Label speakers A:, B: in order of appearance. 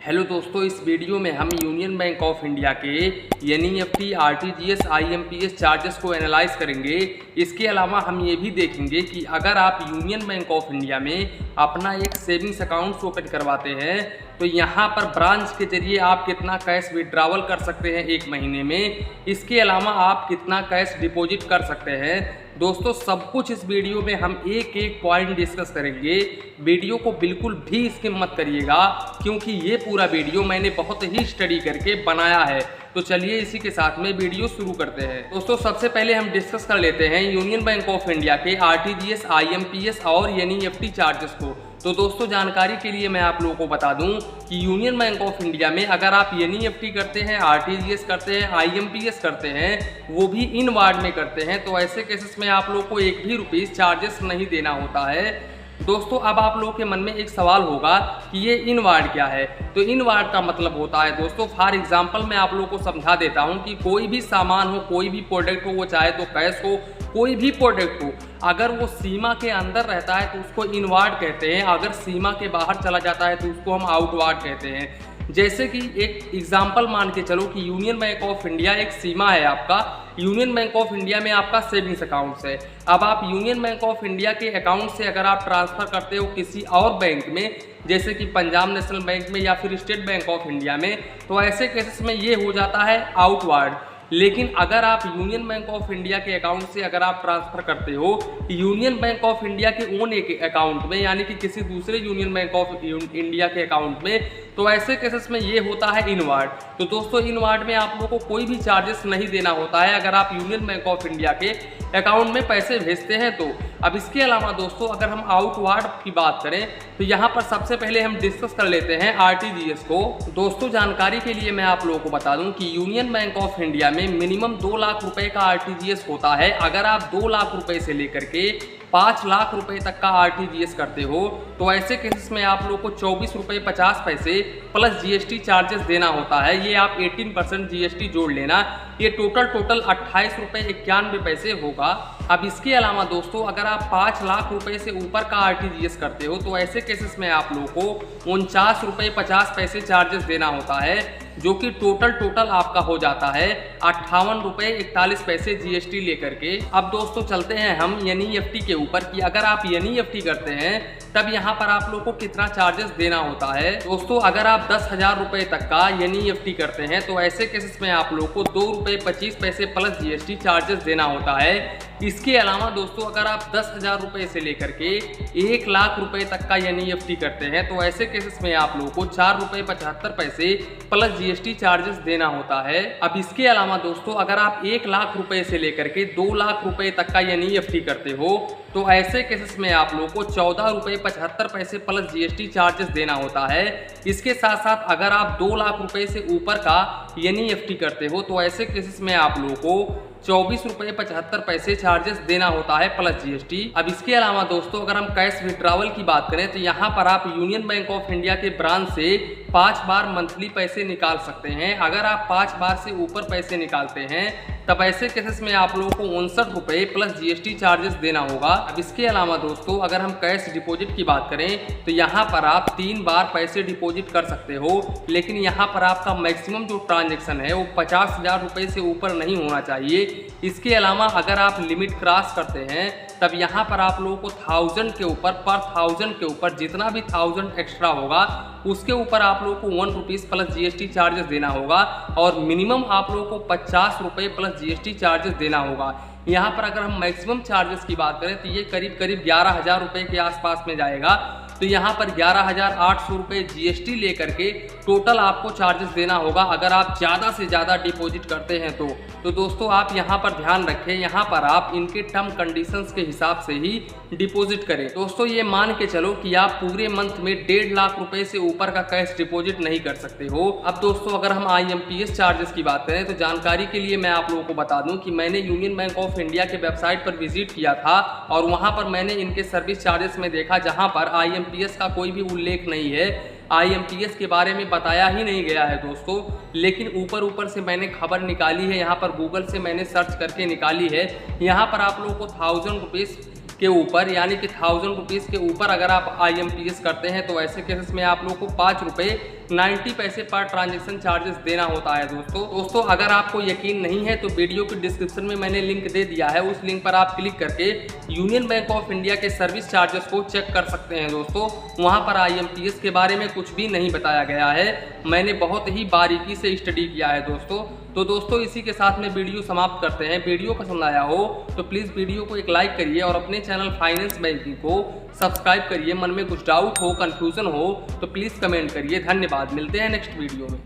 A: Hello दोस्तों, इस video में हम यूनियन बैंक ऑफ इंडिया के एनईएफटी, आरटीजीएस, आईएमपीएस चार्जेस को एनालाइज करेंगे। इसके अलावा हम ये भी देखेंगे कि अगर आप यूनियन बैंक ऑफ इंडिया में अपना एक सेविंग्स अकाउंट ओपन करवाते हैं तो यहाँ पर ब्रांच के जरिए आप कितना कैश विड्रॉवल कर सकते हैं एक महीने में। इसके अलावा आप कितना कैश डिपॉजिट कर सकते हैं। दोस्तों, सब कुछ इस वीडियो में हम एक एक पॉइंट डिस्कस करेंगे। वीडियो को बिल्कुल भी स्किप मत करिएगा क्योंकि ये पूरा वीडियो मैंने बहुत ही स्टडी करके बनाया है। तो चलिए इसी के साथ में वीडियो शुरू करते हैं। दोस्तों, सबसे पहले हम डिस्कस कर लेते हैं यूनियन बैंक ऑफ इंडिया के आरटीजीएस, आईएमपीएस और एनईएफटी चार्जेस को। तो दोस्तों, जानकारी के लिए मैं आप लोगों को बता दूं कि यूनियन बैंक ऑफ इंडिया में अगर आप एनईएफटी करते हैं, आरटीजीएस करते हैं, आईएमपीएस करते हैं, वो भी इन वार्ड में करते हैं, तो ऐसे केसेस में आप लोग को एक भी रुपीस चार्जेस नहीं देना होता है। दोस्तों, अब आप लोगों के मन में एक सवाल होगा कि ये इन वार्ड क्या है। तो इन वार्ड का मतलब होता है दोस्तों, फॉर एग्जांपल मैं आप लोगों को समझा देता हूं कि कोई भी सामान हो, कोई भी प्रोडक्ट हो, वो चाहे तो कैश हो, कोई भी प्रोडक्ट हो, अगर वो सीमा के अंदर रहता है तो उसको इन वार्ड कहते हैं। अगर सीमा के बाहर चला जाता है तो उसको हम आउट वार्ड कहते हैं। जैसे कि एक एग्जाम्पल मान के चलो कि यूनियन बैंक ऑफ इंडिया एक सीमा है आपका। यूनियन बैंक ऑफ इंडिया में आपका सेविंग्स अकाउंट्स है। अब आप यूनियन बैंक ऑफ इंडिया के अकाउंट से अगर आप ट्रांसफ़र करते हो किसी और बैंक में, जैसे कि पंजाब नेशनल बैंक में या फिर स्टेट बैंक ऑफ इंडिया में, तो ऐसे केसेस में ये हो जाता है आउटवार्ड। लेकिन अगर आप यूनियन बैंक ऑफ इंडिया के अकाउंट से अगर आप ट्रांसफ़र करते हो यूनियन बैंक ऑफ इंडिया के ओन एक अकाउंट में, यानी कि किसी दूसरे यूनियन बैंक ऑफ इंडिया के अकाउंट में, तो ऐसे केसेस में ये होता है इनवार्ड। तो दोस्तों, इनवार्ड में आप लोगों को कोई भी चार्जेस नहीं देना होता है अगर आप यूनियन बैंक ऑफ इंडिया के अकाउंट में पैसे भेजते हैं तो। अब इसके अलावा दोस्तों, अगर हम आउटवार्ड की बात करें तो यहाँ पर सबसे पहले हम डिस्कस कर लेते हैं आरटीजीएस को। दोस्तों, जानकारी के लिए मैं आप लोगों को बता दूं कि यूनियन बैंक ऑफ इंडिया में मिनिमम 2 लाख रुपए का आरटीजीएस होता है। अगर आप 2 लाख रुपए से लेकर के 5 लाख रुपए तक का आरटीजीएस करते हो तो ऐसे केसेस में आप लोग को 24 रुपये 50 पैसे प्लस जीएसटी चार्जेस देना होता है। ये आप 18% जीएसटी जोड़ लेना, ये टोटल 28 रुपये 91 पैसे होगा। अब इसके अलावा दोस्तों, अगर आप 5 लाख रुपए से ऊपर का आरटीजीएस करते हो तो ऐसे केसेस में आप लोग को 49 रुपये 50 पैसे चार्जेस देना होता है, जो कि टोटल आपका हो जाता है 58 रुपये 41 पैसे जीएसटी लेकर के। अब दोस्तों, चलते हैं हम एनईएफटी के ऊपर कि अगर आप एनईएफटी करते हैं तब यहाँ पर आप लोग को कितना चार्जेस देना होता है। दोस्तों, अगर आप 10,000 रुपये तक का एनईएफटी करते हैं तो ऐसे केसेस में आप लोग को 2 रुपये 25 पैसे प्लस जीएसटी चार्जेस देना होता है। इसके अलावा दोस्तों, अगर आप 10,000 रुपये से लेकर के 1 लाख रुपए तक का एनईएफटी करते हैं तो ऐसे केसेस में आप लोगों को 4 रुपये 75 पैसे प्लस जीएसटी चार्जेस देना होता है। अब इसके अलावा दोस्तों, अगर आप 1 लाख रुपए से लेकर के 2 लाख रुपए तक का एनईएफटी करते हो तो ऐसे केसेस में आप लोगों को 14 रुपये 75 पैसे प्लस जीएसटी चार्जेस देना होता है। इसके साथ साथ अगर आप 2 लाख रुपए से ऊपर का एनईएफटी करते हो तो ऐसे केसेस में आप लोगों को 24 रुपये 75 पैसे चार्जेस देना होता है प्लस जीएसटी। अब इसके अलावा दोस्तों, अगर हम कैश विड्रॉवल की बात करें तो यहाँ पर आप यूनियन बैंक ऑफ इंडिया के ब्रांच से 5 बार मंथली पैसे निकाल सकते हैं। अगर आप 5 बार से ऊपर पैसे निकालते हैं तब ऐसे केसेस में आप लोगों को 59 रुपये प्लस जीएसटी चार्जेस देना होगा। अब इसके अलावा दोस्तों, अगर हम कैश डिपॉजिट की बात करें तो यहाँ पर आप 3 बार पैसे डिपॉजिट कर सकते हो, लेकिन यहाँ पर आपका मैक्सिमम जो ट्रांजेक्शन है वो 50,000 रुपये से ऊपर नहीं होना चाहिए। इसके अलावा अगर आप लिमिट क्रॉस करते हैं तब यहाँ पर आप लोगों को 1000 के ऊपर, पर 1000 के ऊपर जितना भी 1000 एक्स्ट्रा होगा उसके ऊपर आप लोगों को 1 रुपीज़ प्लस जीएसटी चार्जेस देना होगा और मिनिमम आप लोगों को 50 रुपये प्लस जीएसटी चार्जेस देना होगा। यहाँ पर अगर हम मैक्सिमम चार्जेस की बात करें तो ये करीब 11,000 रुपये के आसपास में जाएगा। तो यहाँ पर 11,800 रुपये जीएसटी लेकर के टोटल आपको चार्जेस देना होगा अगर आप ज़्यादा से ज़्यादा डिपॉजिट करते हैं तो दोस्तों, आप यहाँ पर ध्यान रखें, यहाँ पर आप इनके टर्म कंडीशंस के हिसाब से ही डिपॉजिट करें। दोस्तों, ये मान के चलो कि आप पूरे मंथ में 1.5 लाख रुपए से ऊपर का कैश डिपॉजिट नहीं कर सकते हो। अब दोस्तों, अगर हम आईएमपीएस चार्जेस की बात करें तो जानकारी के लिए मैं आप लोगों को बता दूं कि मैंने यूनियन बैंक ऑफ इंडिया के वेबसाइट पर विजिट किया था और वहाँ पर मैंने इनके सर्विस चार्जेस में देखा जहाँ पर आईएमपीएस का कोई भी उल्लेख नहीं है। आईएमपीएस के बारे में बताया ही नहीं गया है दोस्तों, लेकिन ऊपर से मैंने खबर निकाली है, यहाँ पर गूगल से मैंने सर्च करके निकाली है। यहाँ पर आप लोगों को 1000 रुपीज़ के ऊपर यानी कि 1000 रुपीज़ के ऊपर अगर आप IMPS करते हैं तो ऐसे केसेस में आप लोगों को 5 रुपये 90 पैसे पर ट्रांजैक्शन चार्जेस देना होता है दोस्तों अगर आपको यकीन नहीं है तो वीडियो के डिस्क्रिप्शन में मैंने लिंक दे दिया है, उस लिंक पर आप क्लिक करके यूनियन बैंक ऑफ इंडिया के सर्विस चार्जेस को चेक कर सकते हैं दोस्तों। वहां पर IMPS के बारे में कुछ भी नहीं बताया गया है, मैंने बहुत ही बारीकी से स्टडी किया है दोस्तों। तो दोस्तों इसी के साथ में वीडियो समाप्त करते हैं। वीडियो पसंद आया हो तो प्लीज़ वीडियो को एक लाइक करिए और अपने चैनल फाइनेंस बैंकिंग को सब्सक्राइब करिए। मन में कुछ डाउट हो, कन्फ्यूजन हो तो प्लीज़ कमेंट करिए। धन्यवाद, मिलते हैं नेक्स्ट वीडियो में।